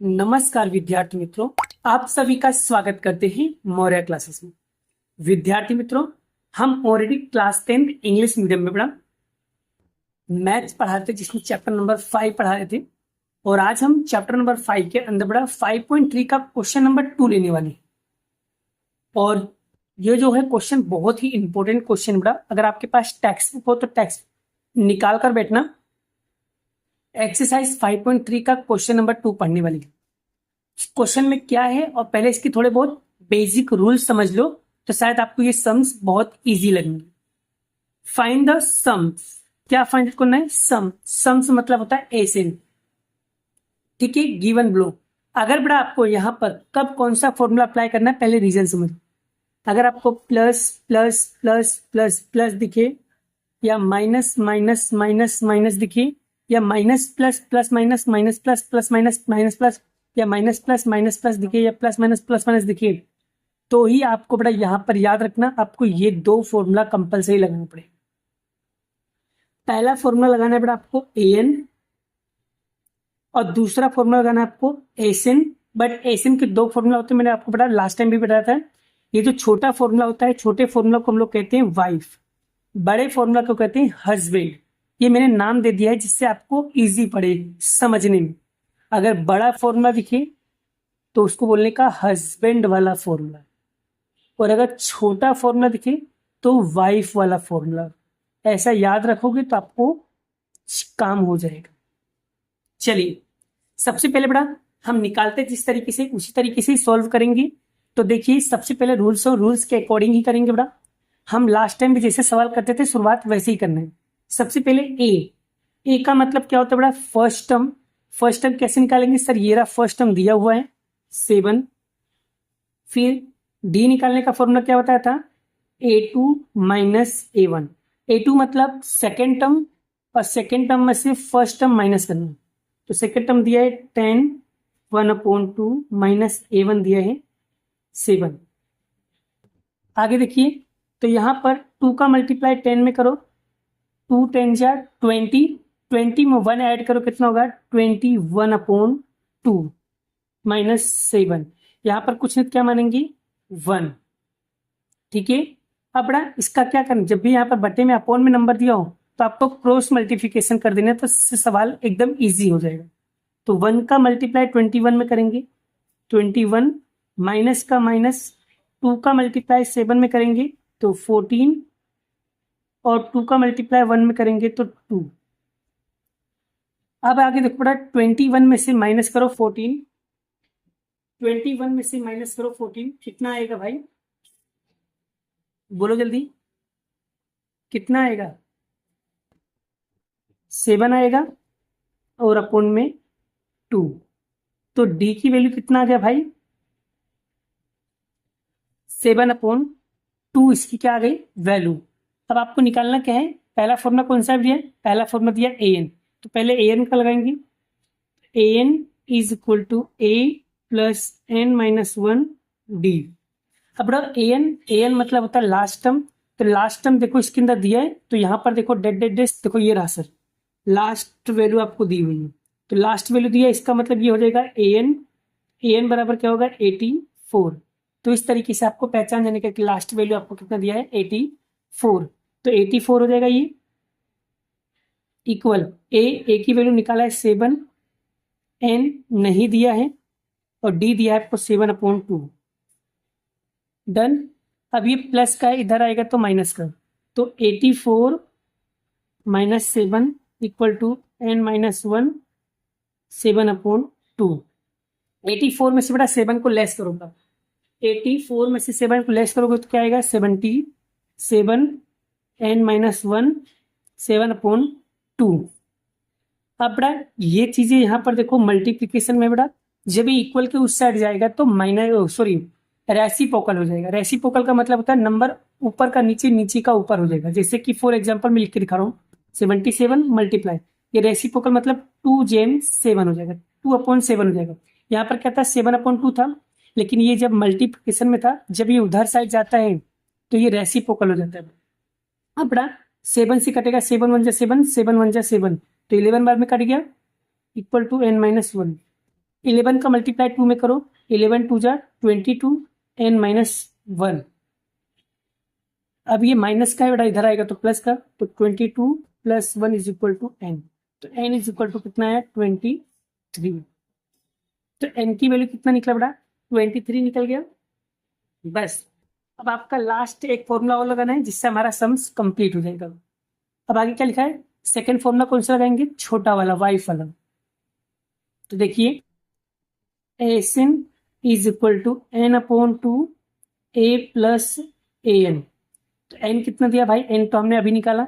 नमस्कार विद्यार्थी मित्रों, आप सभी का स्वागत करते हैं मौर्य क्लासेस में। विद्यार्थी मित्रों, हम ऑलरेडी क्लास 10 इंग्लिश मीडियम में पढ़ा मैथ्स पढ़ाते थे, जिसमें चैप्टर नंबर 5 पढ़ा रहे थे। और आज हम चैप्टर नंबर 5 के अंदर पढ़ा 5.3 का क्वेश्चन नंबर 2 लेने वाले हैं। और ये जो है क्वेश्चन बहुत ही इंपॉर्टेंट क्वेश्चन पढ़ा। अगर आपके पास टेक्स्ट बुक हो तो टेक्स्ट निकाल कर बैठना। एक्सरसाइज 5.3 का क्वेश्चन नंबर 2 पढ़ने वाली है। क्वेश्चन में क्या है और पहले इसके थोड़े बहुत बेसिक रूल्स समझ लो, तो शायद आपको ये सम्स बहुत इजी लगेंगे। Find the sums. क्या फाइंड करना है? सम्स मतलब होता है एसिन। ठीक है, गिवन ब्लो। अगर बड़ा आपको यहाँ पर कब कौन सा फॉर्मूला अप्लाई करना है, पहले रीजन समझ। अगर आपको plus plus plus plus plus दिखे, या माइनस माइनस माइनस माइनस दिखे, या minus plus plus minus minus plus plus minus minus plus, या माइनस प्लस माइनस प्लस दिखे, या प्लस माइनस दिखे, तो ही आपको बड़ा यहाँ पर याद रखना, आपको ये दो फॉर्मूला कंपलसरी लगाना पड़ेगा। पहला फॉर्मूला लगाना है बड़ा आपको an, और दूसरा फॉर्मूला लगाना है आपको एसिन। बट एसिन के दो फॉर्मूला होते हैं, मैंने आपको बड़ा लास्ट टाइम भी बताया था। ये जो छोटा फॉर्मूला होता है, छोटे फॉर्मूला को हम लोग कहते हैं वाइफ, बड़े फॉर्मूला को कहते हैं हस्बैंड। ये मैंने नाम दे दिया है जिससे आपको इजी पड़े समझने में। अगर बड़ा फॉर्मूला दिखे तो उसको बोलने का हस्बैंड वाला फॉर्मूला, और अगर छोटा फॉर्मूला दिखे तो वाइफ वाला फॉर्मूला। ऐसा याद रखोगे तो आपको काम हो जाएगा। चलिए, सबसे पहले बड़ा हम निकालते जिस तरीके से उसी तरीके से सॉल्व करेंगे। तो देखिए, सबसे पहले रूल्स और रूल्स के अकॉर्डिंग ही करेंगे बड़ा। हम लास्ट टाइम भी जैसे सवाल करते थे, शुरुआत वैसे ही करना है। सबसे पहले ए का मतलब क्या होता है बड़ा? First term. फर्स्ट टर्म कैसे निकालेंगे? सर ये रहा फर्स्ट टर्म दिया हुआ है 7। फिर डी निकालने का फॉर्मूला क्या बताया था? A2 minus A1। A2 मतलब सेकेंड टर्म, और सेकेंड टर्म में से फर्स्ट टर्म माइनस करना। तो सेकेंड टर्म दिया है 10 1/2 माइनस A1 दिया है 7। आगे देखिए, तो यहां पर 2 का मल्टीप्लाई 10 में करो, 2 10 जा 20, 20 में 1 ऐड करो, कितना होगा? 21/2 माइनस 7। यहाँ पर कुछ नहीं, क्या मानेंगे? 1। ठीक है। अब बड़ा इसका क्या करना, जब भी यहाँ पर बटे में अपॉन में नंबर दिया हो तो आपको क्रॉस मल्टीप्लिकेशन कर देना, तो सवाल एकदम इजी हो जाएगा। तो 1 का मल्टीप्लाई 21 में करेंगे, 21 माइनस का माइनस, 2 का मल्टीप्लाई 7 में करेंगे तो 14, और 2 का मल्टीप्लाई 1 में करेंगे तो 2। अब आगे देखो बड़ा, 21 में से माइनस करो 14, 21 में से माइनस करो 14, कितना आएगा भाई? बोलो जल्दी, कितना आएगा? 7 आएगा, और अपॉन में 2। तो डी की वैल्यू कितना आ गया भाई? 7/2 इसकी क्या आ गई? वैल्यू। अब आपको निकालना क्या है? पहला फॉर्मूला कौन सा दिया है? पहला फॉर्मूला दिया an। तो पहले an का लगाएंगे। an is equal to a plus n-1 d। अब an मतलब होता है लास्ट टर्म। तो लास्ट टर्म देखो इसके अंदर दिया है, तो यहाँ पर देखो डेड देखो, ये रहा सर लास्ट वैल्यू आपको दी हुई है। तो लास्ट वैल्यू दिया, इसका मतलब ये हो जाएगा an बराबर क्या होगा? 84। तो इस तरीके से आपको पहचान जाने का कि लास्ट वैल्यू आपको कितना दिया है? 84। तो 84 हो जाएगा ये, इक्वल ए की वैल्यू निकाला है 7, n नहीं दिया है, और d दिया है आपको 7/2। डन। अब ये प्लस का इधर आएगा तो माइनस का, तो 84 माइनस 7 इक्वल टू n-1 7/2। 84 में से बड़ा 7 को लेस करूंगा, 84 में से 7 को लेस करोगे तो क्या आएगा? 77 n-1 7/2। अब बड़ा ये चीजें यहाँ पर देखो मल्टीप्लिकेशन में बड़ा, जब ये इक्वल के उस साइड जाएगा तो माइनस रेसिप्रोकल हो जाएगा। रेसिप्रोकल का मतलब होता है नंबर ऊपर का नीचे, नीचे का ऊपर हो जाएगा। जैसे कि फॉर एग्जांपल मैं लिख के दिखा रहा हूँ, 77 मल्टीप्लाई, ये रेसिप्रोकल मतलब 2/7 हो जाएगा, 2/7 हो जाएगा। यहाँ पर क्या था? 7/2 था, लेकिन ये जब मल्टीप्लिकेशन में था, जब ये उधर साइड जाता है तो ये रेसिप्रोकल हो जाता है। अब बड़ा 7 से कटेगा, 7 1 जा 7, 7 1 जा 7, तो 11 बार में कट गया, इक्वल टू n-1। 11 का मल्टीप्लाई 2 में करो, 11 टू जा 22 n-1। अब ये माइनस का है बेटा, इधर आएगा तो प्लस का, तो 22 + 1 = n। तो n = कितना है 23। तो n की वैल्यू कितना निकला बेटा 23 निकल गया। बस अब आपका लास्ट एक फॉर्मूला और लगाना है जिससे हमारा सम्स कंप्लीट हो जाएगा। अब आगे क्या लिखा है, सेकंड फॉर्मूला कौन सा लगाएंगे, छोटा वाला वाइफ वाला। तो देखिए ASIN = n/2 a + an। तो n कितना दिया भाई, n तो हमने अभी निकाला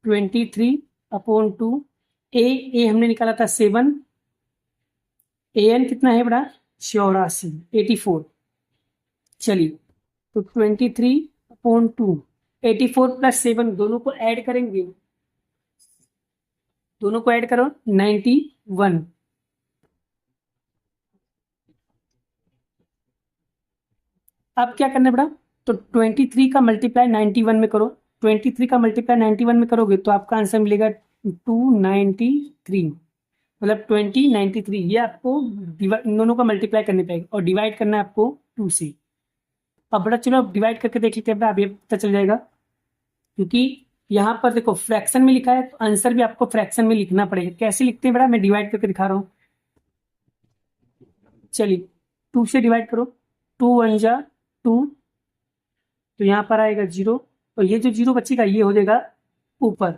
23/2, a हमने निकाला था 7, an कितना है बड़ा 84, 84। चलिए तो 23/2, 84 + 7 दोनों को ऐड करेंगे, दोनों को ऐड करो 91। अब क्या करना है बेटा, तो 23 का मल्टीप्लाई 91 में करो, 23 का मल्टीप्लाई 91 में करोगे तो आपका आंसर मिलेगा 293, मतलब 2093। ये आपको इन दोनों का मल्टीप्लाई करने पड़ेगा और डिवाइड करना है आपको 2 से। अब बेटा चलो अब डिवाइड करके देख लेते हैं, अब ये पता चल जाएगा, क्योंकि यहाँ पर देखो फ्रैक्शन में लिखा है तो आंसर भी आपको फ्रैक्शन में लिखना पड़ेगा। कैसे लिखते हैं बेटा, मैं डिवाइड करके दिखा रहा हूँ। चलिए 2 से डिवाइड करो, 2 × 1 = 2, तो यहाँ पर आएगा 0, और ये जो 0 बचेगा ये हो जाएगा ऊपर।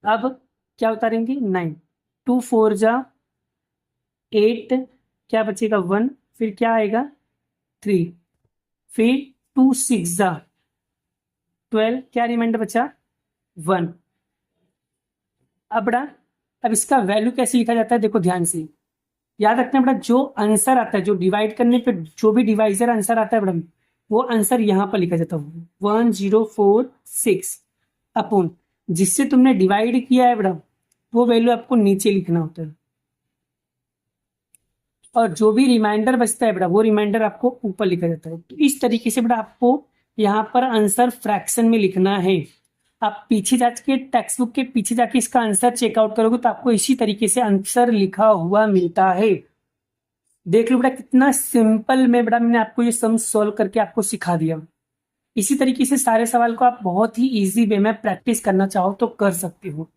अब क्या उतारेंगे 9, 2 × 4 = 8, क्या बचेगा 1, फिर क्या आएगा 3, फिर 2 × 6 = 12, क्या रिमाइंडर बचा 1। अब बड़ा अब इसका वैल्यू कैसे लिखा जाता है, देखो ध्यान से याद रखना बेटा, जो आंसर आता है, जो डिवाइड करने पे जो भी डिवाइजर आंसर आता है बेटा, वो आंसर यहाँ पर लिखा जाता है 1046 अपॉन जिससे तुमने डिवाइड किया है बेटा, वो वैल्यू आपको नीचे लिखना होता है, और जो भी रिमाइंडर बचता है बेटा वो रिमाइंडर आपको ऊपर लिखा जाता है। तो इस तरीके से बेटा आपको यहाँ पर आंसर फ्रैक्शन में लिखना है। आप पीछे जाके टेक्स्ट बुक के पीछे जाके इसका आंसर चेकआउट करोगे तो आपको इसी तरीके से आंसर लिखा हुआ मिलता है। देख लो बेटा कितना सिंपल में बेटा मैंने आपको ये सम सॉल्व करके आपको सिखा दिया। इसी तरीके से सारे सवाल को आप बहुत ही इजी वे में प्रैक्टिस करना चाहो तो कर सकते हो,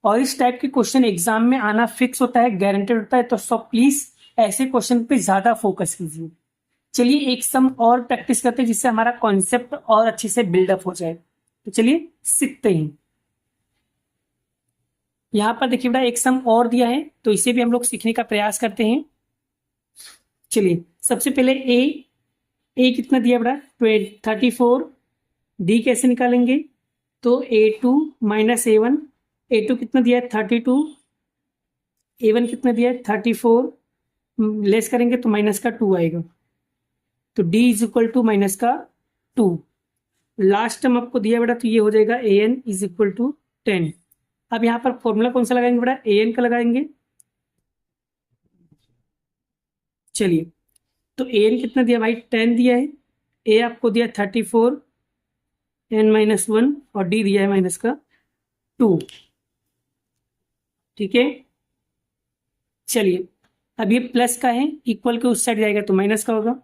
और इस टाइप के क्वेश्चन एग्जाम में आना फिक्स होता है, गारंटेड होता है। तो सब प्लीज ऐसे क्वेश्चन पे ज्यादा फोकस कीजिए। चलिए एक सम और प्रैक्टिस करते हैं जिससे हमारा कॉन्सेप्ट और अच्छे से बिल्डअप हो जाए। तो चलिए सीखते हैं। यहाँ पर देखिए बेटा एक सम और दिया है तो इसे भी हम लोग सीखने का प्रयास करते हैं। चलिए सबसे पहले ए कितना दिया बेटा 34, डी कैसे निकालेंगे, तो A2 - A1, A2 कितना दिया है 32, A1 कितना दिया है 34, लेस करेंगे तो माइनस का 2 आएगा, तो D = -2। लास्ट टर्म आपको दिया बेटा तो ये हो जाएगा AN = 10। अब यहाँ पर फॉर्मूला कौन सा लगाएंगे बेटा, AN का लगाएंगे। चलिए तो AN कितना दिया भाई 10 दिया है, A आपको दिया 34 n-1 और D दिया है -2। ठीक है, चलिए अब ये प्लस का है, इक्वल के उस साइड जाएगा तो माइनस का होगा।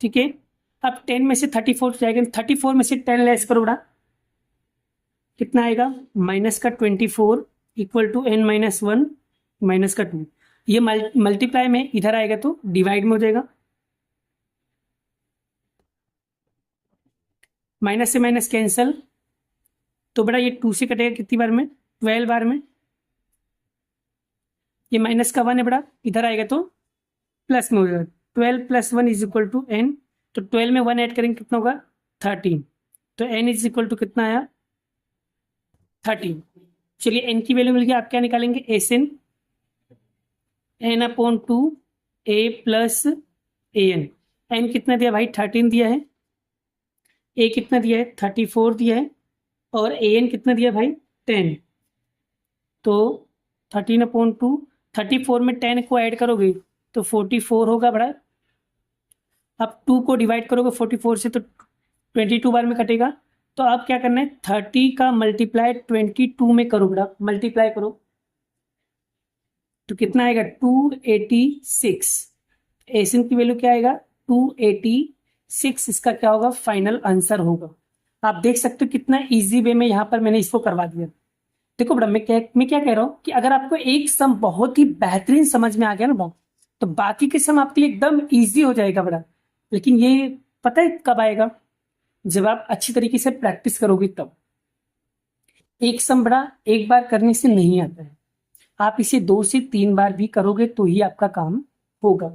ठीक है, अब 10 में से 34 जाएगा, 34 में से 10 लेस करो बेटा, कितना आएगा -24 = n-1 -2। ये मल्टीप्लाई में इधर आएगा तो डिवाइड में हो जाएगा, माइनस से माइनस कैंसल, तो बेटा ये 2 से कटेगा कितनी बार में 12 बार में, ये माइनस का 1 है बेटा, इधर आएगा तो प्लस में हो जाएगा, 12 + 1 = n, तो 12 में 1 ऐड करेंगे कितना होगा 13, तो n = कितना आया 13। चलिए n की वैल्यू मिल गई, आप क्या निकालेंगे ASIN n/2 a + an। n कितना दिया भाई 13 दिया है, a कितना दिया है 34 दिया है, और an कितना दिया भाई 10, तो 13/2, 34 में 10 को ऐड करोगे तो 44 होगा बड़ा। अब 2 को डिवाइड करोगे 44 से तो 22 बार में कटेगा, तो आप क्या करना है, 30 का मल्टीप्लाई 22 में करो बेटा, मल्टीप्लाई करो तो कितना आएगा 286। एसिन की वैल्यू क्या आएगा 286, इसका क्या होगा फाइनल आंसर होगा। आप देख सकते हो कितना इजी वे में यहाँ पर मैंने इसको करवा दिया। देखो बेटा मैं क्या कह रहा हूँ कि अगर आपको एक सम बहुत ही बेहतरीन समझ में आ गया ना तो बाकी के सम आपके लिए एकदम इजी हो जाएगा बेटा। लेकिन ये पता है कब आएगा, जब आप अच्छी तरीके से प्रैक्टिस करोगे तब। एक सम बड़ा एक बार करने से नहीं आता है, आप इसे 2 से 3 बार भी करोगे तो ही आपका काम होगा।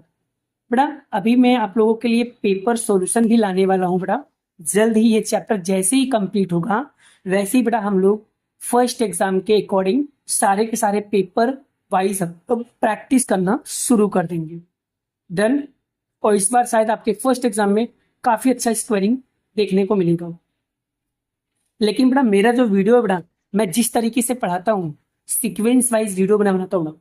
बड़ा अभी मैं आप लोगों के लिए पेपर सॉल्यूशन भी लाने वाला हूँ बड़ा। जल्द ही ये चैप्टर जैसे ही कंप्लीट होगा वैसे ही बड़ा हम लोग फर्स्ट एग्जाम के अकॉर्डिंग सारे के सारे पेपर वाइज प्रैक्टिस करना शुरू कर देंगे। डन। और इस बार शायद आपके फर्स्ट एग्जाम में काफी अच्छा स्कोरिंग देखने को मिलेगा। लेकिन बड़ा मेरा जो वीडियो है बड़ा, मैं जिस तरीके से पढ़ाता हूँ सीक्वेंस वाइज वीडियो बनाता हूँ।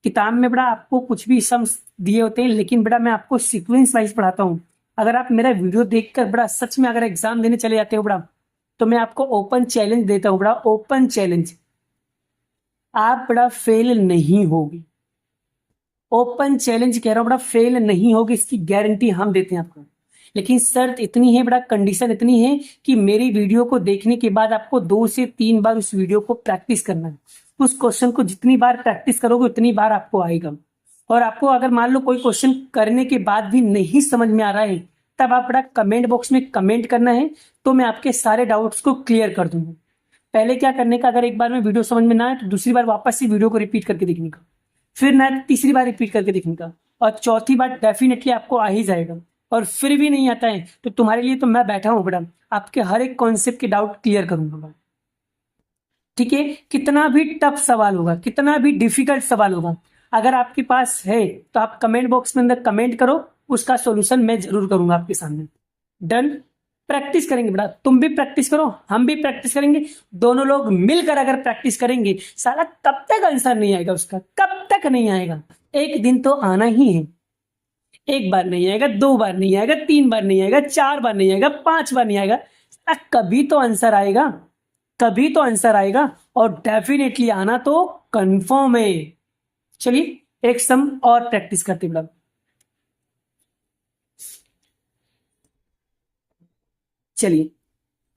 किताब में बड़ा आपको कुछ भी सम्स दिए होते हैं, लेकिन बड़ा मैं आपको सीक्वेंस वाइज पढ़ाता हूँ। अगर आप मेरा वीडियो देखकर बड़ा सच में अगर एग्जाम देने चले जाते हो बड़ा, तो मैं आपको ओपन चैलेंज देता हूँ बड़ा, ओपन चैलेंज, आप बड़ा फेल नहीं होगी। ओपन चैलेंज कह रहा हूँ बड़ा, फेल नहीं होगी, इसकी गारंटी हम देते हैं आपको। लेकिन शर्त इतनी है बड़ा, कंडीशन इतनी है कि मेरी वीडियो को देखने के बाद आपको 2 से 3 बार उस वीडियो को प्रैक्टिस करना है। उस क्वेश्चन को जितनी बार प्रैक्टिस करोगे उतनी बार आपको आएगा। और आपको अगर मान लो कोई क्वेश्चन करने के बाद भी नहीं समझ में आ रहा है, तब आप बड़ा कमेंट बॉक्स में कमेंट करना है, तो मैं आपके सारे डाउट्स को क्लियर कर दूंगा। पहले क्या करने का, अगर एक बार में वीडियो समझ में ना आए तो दूसरी बार वापस से वीडियो को रिपीट करके देखने का, फिर ना तीसरी बार रिपीट करके देखने का, और चौथी बार डेफिनेटली आपको आ ही जाएगा। और फिर भी नहीं आता है तो तुम्हारे लिए तो मैं बैठा हूं बड़ा, आपके हर एक कॉन्सेप्ट के डाउट क्लियर करूंगा। ठीक है, कितना भी टफ सवाल होगा, कितना भी डिफिकल्ट सवाल होगा, अगर आपके पास है तो आप कमेंट बॉक्स में अंदर कमेंट करो, उसका सॉल्यूशन मैं जरूर करूंगा आपके सामने। डन। प्रैक्टिस करेंगे बेटा, तुम भी प्रैक्टिस करो, हम भी प्रैक्टिस करेंगे, दोनों लोग मिलकर अगर प्रैक्टिस करेंगे, साला कब तक आंसर नहीं आएगा उसका, कब तक नहीं आएगा, एक दिन तो आना ही है। एक बार नहीं आएगा, 2 बार नहीं आएगा, 3 बार नहीं आएगा, 4 बार नहीं आएगा, 5 बार नहीं आएगा, कभी तो आंसर आएगा, कभी तो आंसर आएगा, और डेफिनेटली आना तो कंफर्म है। चलिए एक सम और प्रैक्टिस करते बेटा। चलिए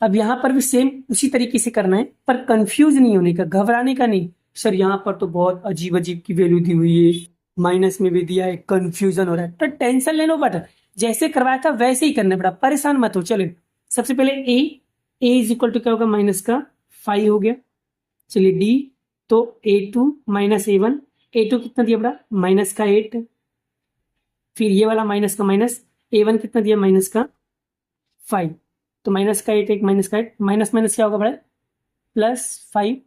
अब यहां पर भी सेम उसी तरीके से करना है, पर कंफ्यूज नहीं होने का, घबराने का नहीं। सर यहां पर तो बहुत अजीब अजीब की वैल्यू दी हुई है, माइनस में भी दिया है, कंफ्यूजन हो रहा है, तो टेंशन ले लो बट जैसे करवाया था वैसे ही करना पड़ा, परेशान मत हो। चलिए सबसे पहले ए इज इक्वल टू क्या होगा, माइनस का 5 हो गया। चलिए डी, तो A2 माइनस A1, A2 कितना दिया बड़ा, माइनस का 8, फिर ये वाला माइनस का माइनस, A1 कितना दिया, माइनस का 5, तो माइनस का 8 एक माइनस का 8, माइनस माइनस क्या होगा बड़ा, प्लस 5,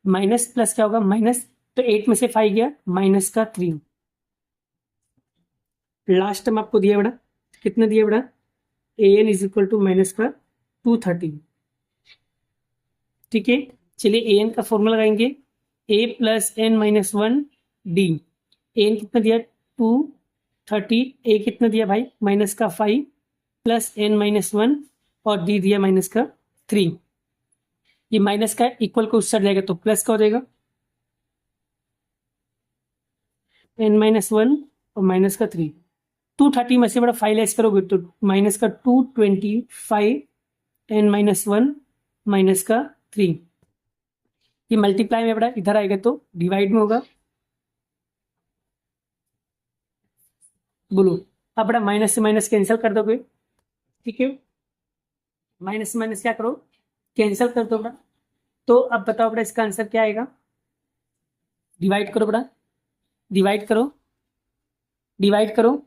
माइनस प्लस क्या होगा माइनस, तो 8 में से 5 गया, माइनस का 3। लास्ट टाइम आपको दिया बड़ा, कितना दिया बड़ा, AN is equal to minus का 230। ठीक है, चलिए AN का फॉर्मूला लगाएंगे, A plus n minus 1 d. AN कितना दिया 230, A कितना दिया भाई माइनस का 5 प्लस n माइनस 1, और D दिया माइनस का 3। ये माइनस का इक्वल को उस साइड जाएगा तो प्लस का हो जाएगा, n माइनस 1 और माइनस का 3। 230 में से बड़ा 5 लेस करोगे तो माइनस का 225, n माइनस 1 माइनस का 3। ये मल्टीप्लाई में बड़ा इधर आएगा तो डिवाइड में होगा, बोलो अब बड़ा माइनस से माइनस कैंसिल कर दोगे। ठीक है, माइनस से माइनस क्या करो, कैंसिल कर दो बड़ा। तो अब बताओ बड़ा इसका आंसर क्या आएगा, डिवाइड करो बड़ा, डिवाइड करो, डिवाइड करो।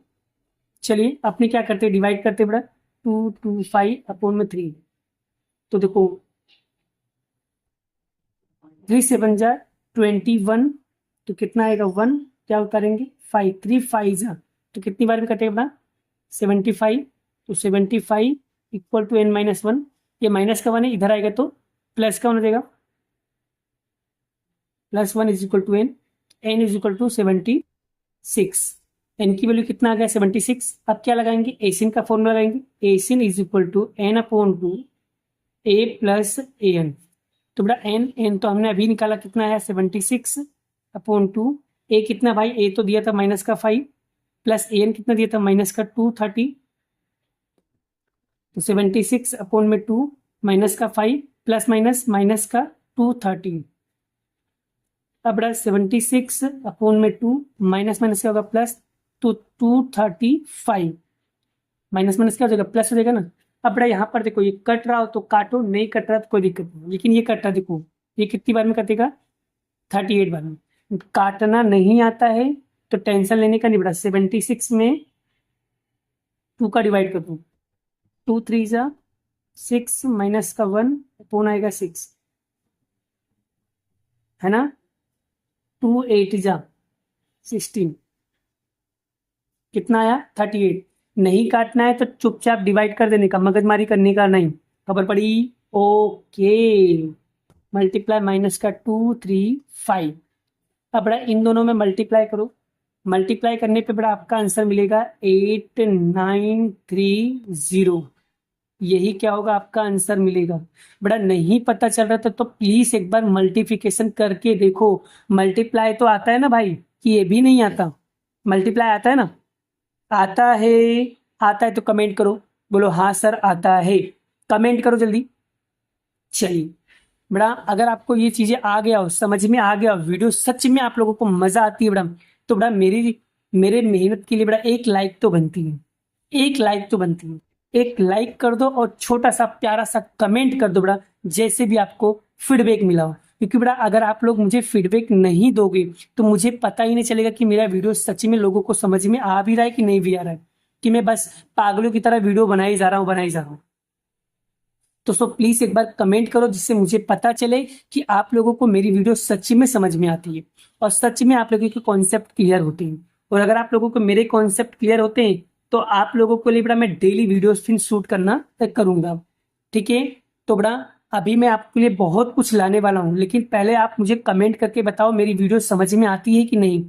चलिए अपने क्या करते हैं, डिवाइड करते बड़ा, 225 अपॉन में 3, तो देखो 3 से बन जाए 21, तो कितना आएगा 1, क्या करेंगे 5, 3 5 जा, तो कितनी बार में कटेगा बड़ा 75, तो 75 इक्वल टू n माइनस 1, ये माइनस का 1 है, इधर आएगा तो प्लस का 1 हो जाएगा, plus 1 is equal to n is equal to 76। n की वैल्यू कितना आ गया 76। अब क्या लगाएंगे, एसिन का फॉर्मूला लगाएंगे, S n is equal to n upon 2, A plus A N. तो बेटा एन तो हमने अभी निकाला, कितना है 76/2। ए कितना भाई, ए तो दिया था -5 प्लस ए एन कितना दिया था -230। तो 76/2 -5 प्लस -230। अब बेटा 76/2 माइनस क्या होगा प्लस, तो 235 माइनस क्या हो जाएगा प्लस हो जाएगा ना। अब बेटा यहाँ पर देखो, ये कट रहा हो तो काटो, नहीं कट रहा तो कोई दिक्कत नहीं, लेकिन ये कट रहा देखो, ये कितनी बार में कटेगा 38 बार में। काटना नहीं आता है तो टेंशन लेने का नहीं बेटा। 76 में 2 का डिवाइड कर दो, 2 3 जा 6 माइनस का 1 अपोन आएगा 6, है ना। 2 8 जा 16, कितना आया 38। नहीं काटना है तो चुपचाप डिवाइड कर देने का, मगजमारी करने का नहीं। खबर पड़ी, ओके। मल्टीप्लाई माइनस का 2 3 5। अब बड़ा इन दोनों में मल्टीप्लाई करो, मल्टीप्लाई करने पे बड़ा आपका आंसर मिलेगा 8930। यही क्या होगा आपका आंसर मिलेगा। बड़ा नहीं पता चल रहा था तो प्लीज एक बार मल्टीप्लिकेशन करके देखो। मल्टीप्लाई तो आता है ना भाई, कि ये भी नहीं आता, मल्टीप्लाई आता है ना। आता है, आता है तो कमेंट करो, बोलो हाँ सर आता है, कमेंट करो जल्दी। चलिए बड़ा, अगर आपको ये चीजें आ गया हो, समझ में आ गया हो, वीडियो सच में आप लोगों को मजा आती है बड़ा, तो बड़ा मेरे मेहनत के लिए बड़ा एक लाइक तो बनती है, एक लाइक तो बनती है। एक लाइक कर दो और छोटा सा प्यारा सा कमेंट कर दो बड़ा, जैसे भी आपको फीडबैक मिला हो। क्योंकि बड़ा अगर आप लोग मुझे फीडबैक नहीं दोगे तो मुझे पता ही नहीं चलेगा कि मेरा वीडियो सच में लोगों को समझ में आ भी रहा है कि नहीं भी आ रहा है, कि मैं बस पागलों की तरह वीडियो बनाई जा रहा हूँ। तो प्लीज एक बार कमेंट करो, जिससे मुझे पता चले कि आप लोगों को मेरी वीडियो सच में समझ में आती है और सच में आप लोगों के कॉन्सेप्ट क्लियर होते हैं। और अगर आप लोगों को मेरे कॉन्सेप्ट क्लियर होते हैं तो आप लोगों को लिए बड़ा मैं डेली वीडियोस फिर शूट करना करूंगा, ठीक है। तो बड़ा अभी मैं आपके लिए बहुत कुछ लाने वाला हूँ, लेकिन पहले आप मुझे कमेंट करके बताओ मेरी वीडियो समझ में आती है कि नहीं,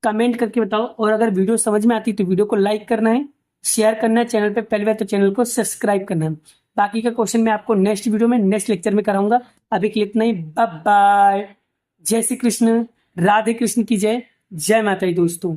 कमेंट करके बताओ। और अगर वीडियो समझ में आती है तो वीडियो को लाइक करना है, शेयर करना है, चैनल पे पहली बार तो चैनल को सब्सक्राइब करना है। बाकी का क्वेश्चन मैं आपको नेक्स्ट वीडियो में, नेक्स्ट लेक्चर में कराऊंगा। अभी के लिए इतना ही, बाय बाय। जय श्री कृष्ण, राधे कृष्ण की जय, जय माता दी दोस्तों।